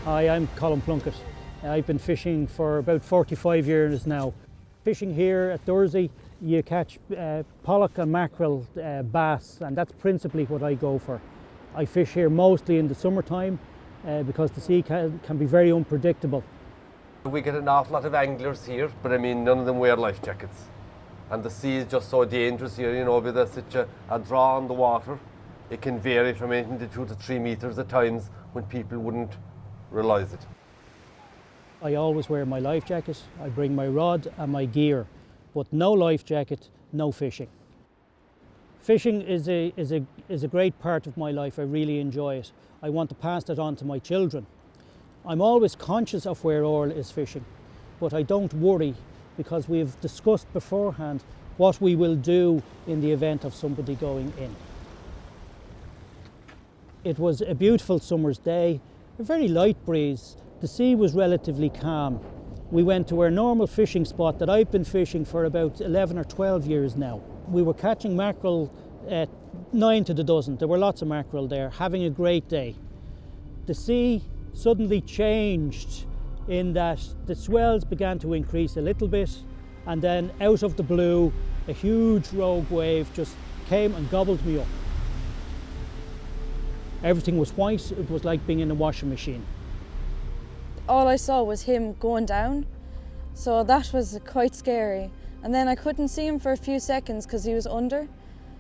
Hi, I'm Colm Plunkett. I've been fishing for about 45 years now. Fishing here at Dursey, you catch pollock and mackerel, bass, and that's principally what I go for. I fish here mostly in the summertime because the sea can be very unpredictable. We get an awful lot of anglers here, but I mean, none of them wear life jackets. And the sea is just so dangerous here, you know, with such a draw on the water. It can vary from anything to 2 to 3 meters at times when people wouldn't realise it. I always wear my life jacket, I bring my rod and my gear, but no life jacket, no fishing. Fishing is a great part of my life. I really enjoy it. I want to pass that on to my children. I'm always conscious of where Earl is fishing, but I don't worry because we've discussed beforehand what we will do in the event of somebody going in. It was a beautiful summer's day, a very light breeze. The sea was relatively calm. We went to our normal fishing spot that I've been fishing for about 11 or 12 years now. We were catching mackerel at 9 to the dozen. There were lots of mackerel there, having a great day. The sea suddenly changed in that the swells began to increase a little bit, and then out of the blue, a huge rogue wave just came and gobbled me up. Everything was white. It was like being in a washing machine. All I saw was him going down, so that was quite scary. And then I couldn't see him for a few seconds because he was under,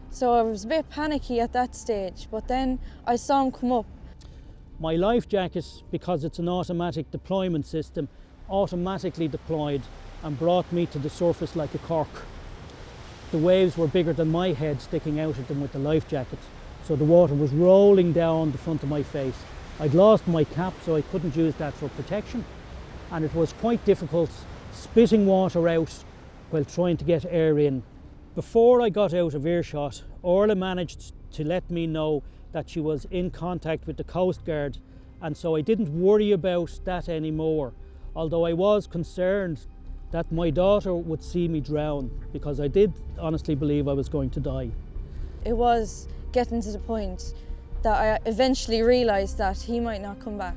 so I was a bit panicky at that stage, but then I saw him come up. My life jacket, because it's an automatic deployment system, automatically deployed and brought me to the surface like a cork. The waves were bigger than my head sticking out of them with the life jacket, so the water was rolling down the front of my face. I'd lost my cap, so I couldn't use that for protection, and it was quite difficult spitting water out while trying to get air in. Before I got out of earshot, Orla managed to let me know that she was in contact with the Coast Guard, and so I didn't worry about that anymore, although I was concerned that my daughter would see me drown, because I did honestly believe I was going to die. It was getting to the point that I eventually realised that he might not come back.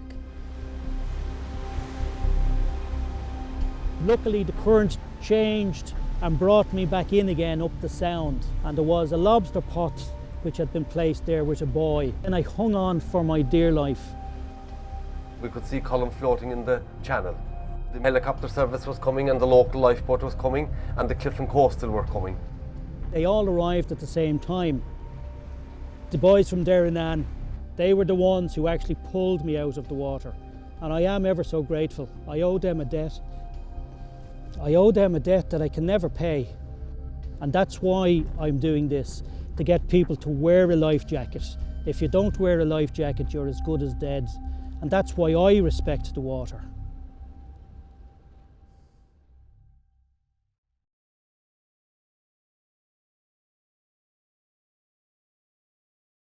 Luckily the current changed and brought me back in again up the sound, and there was a lobster pot which had been placed there with a buoy, and I hung on for my dear life. We could see Colm floating in the channel. The helicopter service was coming and the local lifeboat was coming and the Clifton Coastal were coming. They all arrived at the same time. The boys from RNLI, they were the ones who actually pulled me out of the water, and I am ever so grateful. I owe them a debt. I owe them a debt that I can never pay, and that's why I'm doing this, to get people to wear a life jacket. If you don't wear a life jacket, you're as good as dead, and that's why I respect the water.